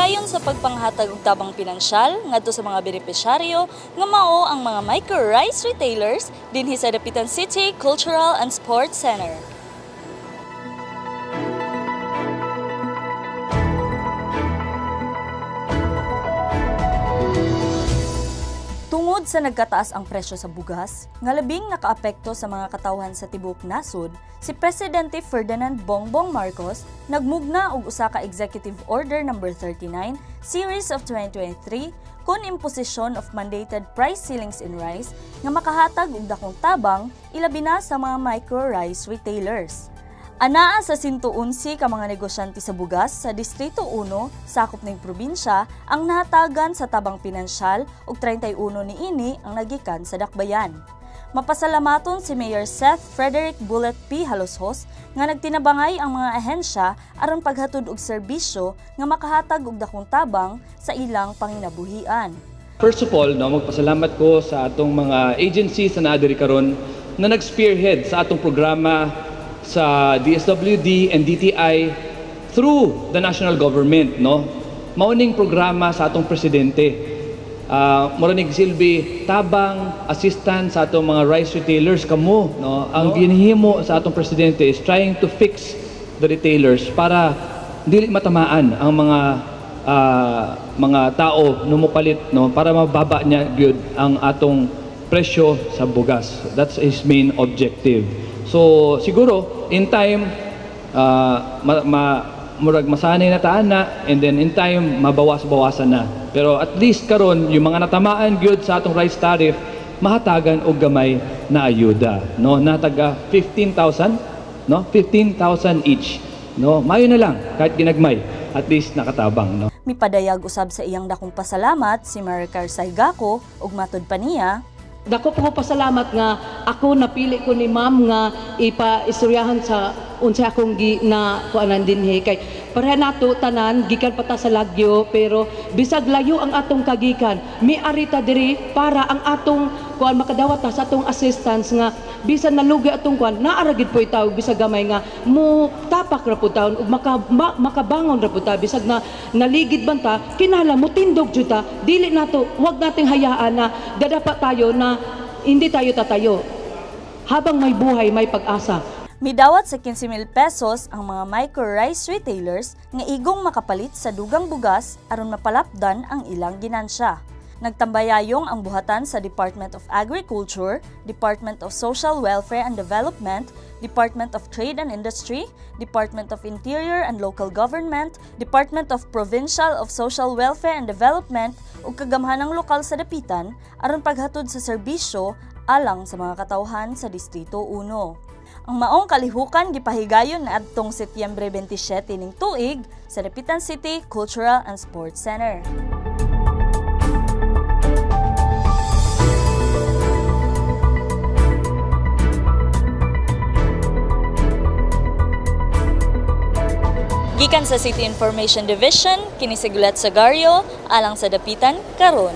Padayon sa pagpanghatag og tabang pinansyal ngadto sa mga benepisyaryo nga mao ang mga micro-rice retailers dinhi sa Dapitan City Cultural and Sports Center. Tungod sa nagkataas ang presyo sa bugas, nga labing nakaapekto sa mga katawhan sa tibuok nasod, si Presidente Ferdinand Bongbong Marcos nagmugna og usa ka Executive Order No. 39 Series of 2023 kon imposisyon of mandated price ceilings in rice nga makahatag og dakong tabang ilabi na sa mga micro-rice retailers. Anaa sa 111 ka mga negosyante sa bugas sa Distrito 1, sakop ning probinsya, ang nahatagan sa tabang pinansyal ug 31 niini ang nagikan sa dakbayan. Mapasalamaton si Mayor Seth Frederick Bullet P. Haloshos nga nagtinabangay ang mga ahensya aron paghatod og serbisyo nga makahatag og dakong tabang sa ilang panginabuhian. First of all, magpasalamat ko sa atong mga agencies na naadiri karon na nag-spearhead sa atong programa sa DSWD and DTI through the national government, Mauning programa sa atong presidente. Muranig silbi tabang assistance sa atong mga rice retailers kamo, Ang ginhimo sa atong presidente is trying to fix the retailers para dili matamaan ang mga tao numupalit, para mababa niya gyud ang atong presyo sa bugas. That's his main objective. So siguro in time murag masanay na taan na, and then in time mabawas-bawasan na. Pero at least karon yung mga natamaan gyud sa atong rice tariff mahatagan og gamay na ayuda, nataga 15,000, 15,000 each, Mayo na lang kahit ginagmay, at least nakatabang, Mipadayag usab sa iyang dakong pasalamat si Maricar Saigako ug matud pa niya, dako po pasalamat nga ako napili ko ni ma'am nga ipa-istoryahan sa unsa akong na kuanan dinhi kay pareha nato tanan gikan pata sa Lagyo, pero bisag layo ang atong kagikan miari ta diri para ang atong kuan makadawat ta sa atong assistance nga bisan nalugi atong kuan naaragid po itaw bisag gamay nga mo tapak ra po taon ug makabangon ra po ta bisag na naligid banta kinahanglan mo tindog jud ta, dili nato wag nating hayaan na dadapat tayo na hindi tayo tatayo. Habang may buhay, may pag-asa. Midawat sa 15,000 pesos ang mga micro-rice retailers nga igong makapalit sa dugang bugas aron mapalapdan ang ilang ginansya. Nagtambayayong ang buhatan sa Department of Agriculture, Department of Social Welfare and Development, Department of Trade and Industry, Department of Interior and Local Government, Department of Provincial of Social Welfare and Development ug kagamhanang lokal sa Dapitan aron paghatod sa serbisyo alang sa mga katawhan sa Distrito 1. Ang maong kalihukan gipahigayon na adtong Setyembre 27 ning tuig sa Dapitan City Cultural and Sports Center. Gikan sa City Information Division, kini si Gulat Sagario, alang sa Dapitan karon.